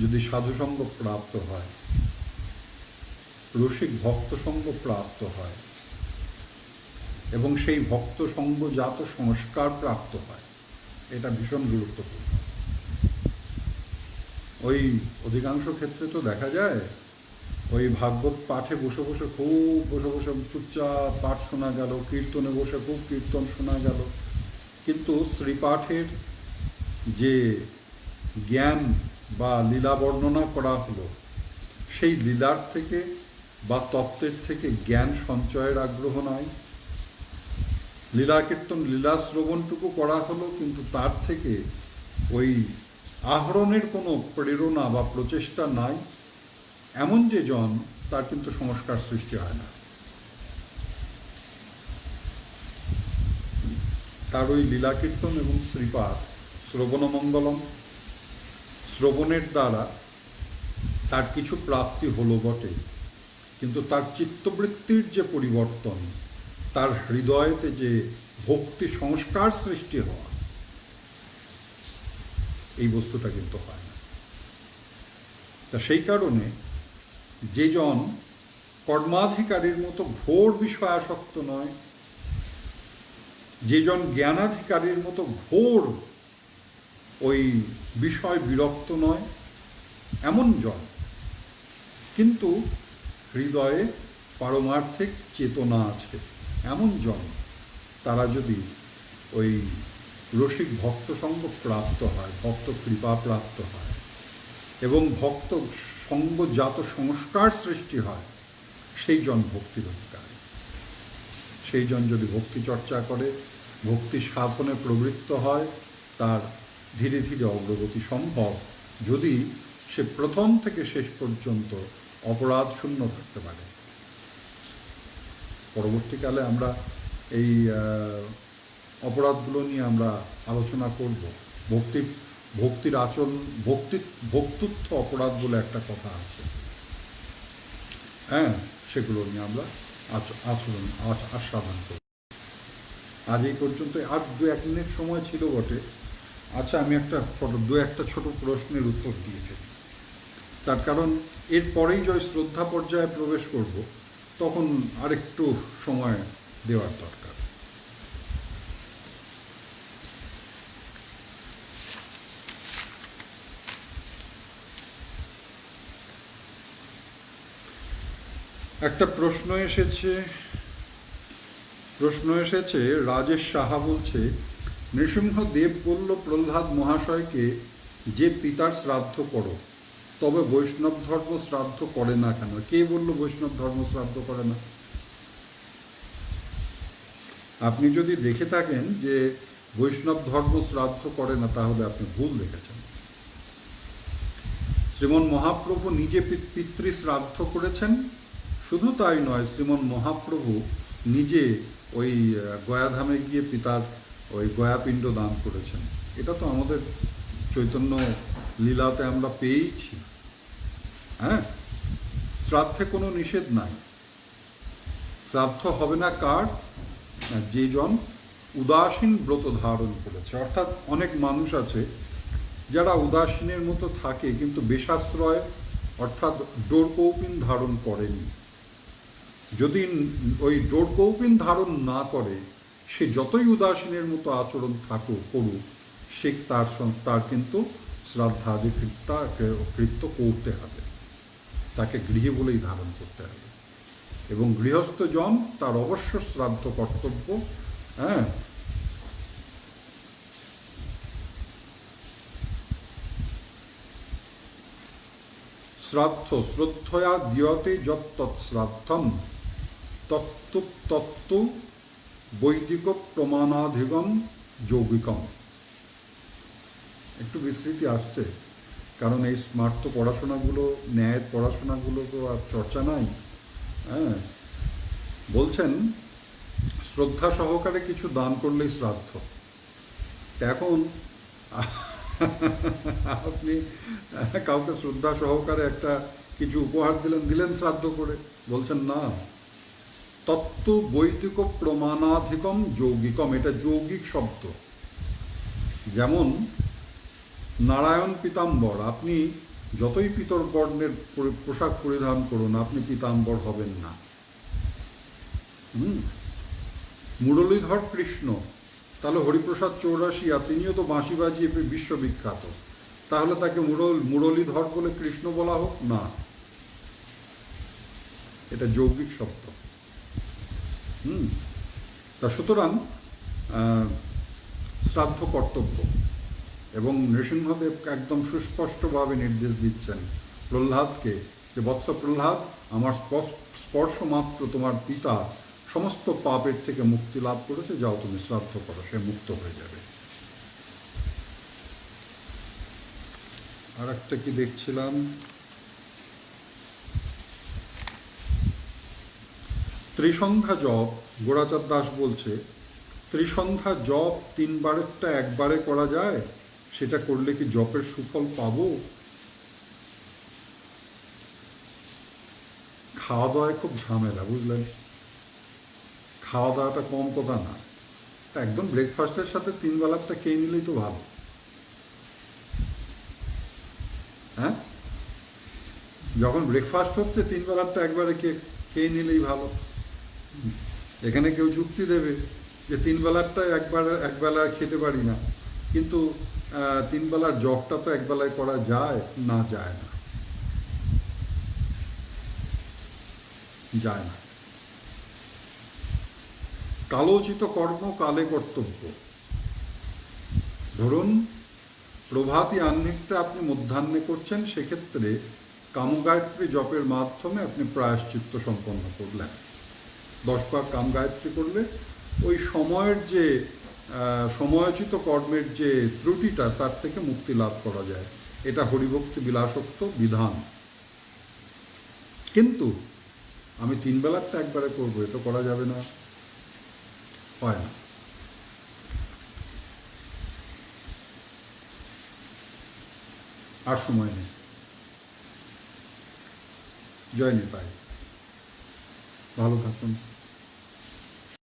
[SPEAKER 1] যদি সাধুসঙ্গ প্রাপ্ত হয়, রসিক ভক্ত সঙ্গ প্রাপ্ত হয়, এবং সেই ভক্ত সঙ্গজাত সংস্কার প্রাপ্ত হয়, এটা ভীষণ গুরুত্বপূর্ণ। ওই অধিকাংশ ক্ষেত্রে তো দেখা যায় ওই ভাগবত পাঠে বসে বসে চুপচাপ পাঠ শোনা গেল, কীর্তনে বসে খুব কীর্তন শোনা গেল, কিন্তু শ্রীপাঠের যে জ্ঞান বা লীলা বর্ণনা করা হলো, সেই লীলার থেকে বা তত্ত্বের থেকে জ্ঞান সঞ্চয়ের আগ্রহ নাই। লীলা কীর্তন লীলা শ্রবণটুকু করা হলো, কিন্তু তার থেকে ওই আহরণের কোনো প্রেরণা বা প্রচেষ্টা নাই, এমন যে জন, তার কিন্তু সংস্কার সৃষ্টি হয় না। তার ওই লীলা কীর্তন এবং শ্রীপাঠ শ্রবণমঙ্গলম, শ্রবণের দ্বারা তার কিছু প্রাপ্তি হলো বটে, কিন্তু তার চিত্তবৃত্তির যে পরিবর্তন, তার হৃদয়েতে যে ভক্তি সংস্কার সৃষ্টি হওয়া, এই বস্তুটা কিন্তু হয় না। তা সেই কারণে যে জন কর্মাধিকারীর মতো ঘোর বিষয়াসক্ত নয়, যে জন জ্ঞানাধিকারীর মতো ঘোর ওই বিষয় বিরক্ত নয়, এমন জন, কিন্তু হৃদয়ে পারমার্থিক চেতনা আছে, এমন জন, তারা যদি ওই রসিক ভক্ত সঙ্গ প্রাপ্ত হয়, ভক্ত কৃপা প্রাপ্ত হয়, এবং ভক্ত সঙ্গজাত সংস্কার সৃষ্টি হয়, সেই জন ভক্তির অধিকারী। সেই জন যদি ভক্তি চর্চা করে, ভক্তি সাধনে প্রবৃত্ত হয়, তার ধীরে ধীরে অগ্রগতি সম্ভব, যদি সে প্রথম থেকে শেষ পর্যন্ত অপরাধ শূন্য থাকতে পারে। পরবর্তীকালে আমরা এই অপরাধগুলো নিয়ে আমরা আলোচনা করব। ভক্তির আচরণ, ভক্তুত্ব অপরাধ বলে একটা কথা আছে, হ্যাঁ, সেগুলো নিয়ে আমরা আস্বাদন করব। আজ এই পর্যন্ত। আর 2-1 মিনিট সময় ছিল বটে। আচ্ছা, আমি একটা ছোট প্রশ্নের উত্তর দিয়ে ফেলি। তার কারণ এরপরেই যখন শ্রদ্ধা পর্যায়ে প্রবেশ করব, তখন আরেকটু সময় দেওয়ার দরকার। একটা প্রশ্ন এসেছে, রাজেশ সাহা বলছে, নৃসিংহদেব বলল প্রহ্লাদ মহাশয়কে যে পিতার শ্রাদ্ধ করো, তবে বৈষ্ণব ধর্ম শ্রাদ্ধ করে না কেন? কে বলল বৈষ্ণব ধর্ম শ্রাদ্ধ করে না? আপনি যদি দেখে থাকেন যে বৈষ্ণব ধর্ম শ্রাদ্ধ করে না, তাহলে আপনি ভুল দেখেছেন। শ্রীমন মহাপ্রভু নিজে পিতৃ শ্রাদ্ধ করেছেন। শুধু তাই নয়, শ্রীমন মহাপ্রভু নিজে ওই গয়াধামে গিয়ে পিতার ওই গয়াপিণ্ড দান করেছেন। এটা তো আমাদের চৈতন্য লীলাতে আমরা পেয়েছি। হ্যাঁ, শ্রাদ্ধে কোনো নিষেধ নাই। শ্রাদ্ধ হবে না কার? যে জন উদাসীন ব্রত ধারণ করেছে। অর্থাৎ অনেক মানুষ আছে যারা উদাসীনের মতো থাকে, কিন্তু বেশাশ্রয় অর্থাৎ ডোরকৌপিন ধারণ করেনি। যদি ওই ডোরকৌপিন ধারণ না করে, সে যতই উদাসীনের মতো আচরণ করুক, সে তার কিন্তু শ্রাদ্ধাদি কৃত্য করতে হবে। তাকে গৃহে বলেই ধারণ করতে হবে। এবং গৃহস্থজন তার অবশ্য শ্রাদ্ধ কর্তব্য। হ্যাঁ, শ্রাদ্ধ শ্রদ্ধয়া দিয়তে যত্তৎশ্রাদ্ধম তত্তু বৈদিক প্রমাণাধিগম যৌগিকম। একটু বিস্মৃতি আসছে, কারণ এই স্মার্ট তো পড়াশোনাগুলো, ন্যায়ের পড়াশোনাগুলো তো আর চর্চা নাই। হ্যাঁ, বলছেন শ্রদ্ধা সহকারে কিছু দান করলেই শ্রাদ্ধ। এখন আপনি কাউকে শ্রদ্ধা সহকারে একটা কিছু উপহার দিলেন শ্রাদ্ধ করে, বলছেন না, তত্ত্ব বৈদিক প্রমাণাধিকম যৌগিকম, এটা যৌগিক শব্দ। যেমন নারায়ণ পীতাম্বর, আপনি যতই পিতর বর্ণের পোশাক পরিধান করুন, আপনি পীতাম্বর হবেন না। মুরলীধর কৃষ্ণ, তাহলে হরিপ্রসাদ চৌরাশিয়া তিনিও তো বাঁশি বাজিয়ে বিশ্ববিখ্যাত, তাহলে তাকে মুরলীধর বলে কৃষ্ণ বলা হোক না, এটা যৌগিক শব্দ। তা সুতরাং শ্রাদ্ধ কর্তব্য। এবং নৃসিংহদেব একদম সুস্পষ্টভাবে নির্দেশ দিচ্ছেন প্রহ্লাদকে যে, বৎস প্রহ্লাদ, আমার স্পর্শ মাত্র তোমার পিতা সমস্ত পাপের থেকে মুক্তি লাভ করেছে, যাও তুমি শ্রাদ্ধ করো, সে মুক্ত হয়ে যাবে। আর একটা কি দেখছিলাম, ত্রিসন্ধ্যা জপ, গোরাচাঁদ দাস বলছে ত্রিসন্ধ্যা জপ 3 বারেরটা একবারে করা যায়, সেটা করলে কি জপের সুফল পাবো? খাওয়া দাওয়ায় খুব ঝামেলা, বুঝলেন? খাওয়া দাওয়াটা কম কথা না, একদম ব্রেকফাস্টের সাথে 3 বেলারটা খেয়ে নিলেই তো ভালো। হ্যাঁ, যখন ব্রেকফাস্ট হচ্ছে 3 বেলারটা একবারে খেয়ে নিলেই ভালো। এখানে কেউ যুক্তি দেবে যে 3 বেলারটা একবেলা খেতে পারি না, কিন্তু 3 বেলার জবটা তো একবেলায় করা যায় না? যায় না, যায় না। কালোচিত কর্ম কালে কর্তব্য। ধরুন প্রভাতী আহ্নিকটা আপনি মধ্যাহ্নে করছেন, সেক্ষেত্রে কামগায়ত্রী জপের মাধ্যমে আপনি প্রায়শ্চিত্ত সম্পন্ন করলেন। 10 বার কামগায়ত্রী করলে ওই সময়ের যে সময়োচিত কর্মের যে ত্রুটিটা, তার থেকে মুক্তি লাভ করা যায়। এটা হরিভক্তি বিলাসোক্ত বিধান। কিন্তু আমি 3 বেলারটা একবারে করবো, এ তো করা যাবে না, হয় না। আর সময় নেই। জয় নিতাই, ভালো থাকুন।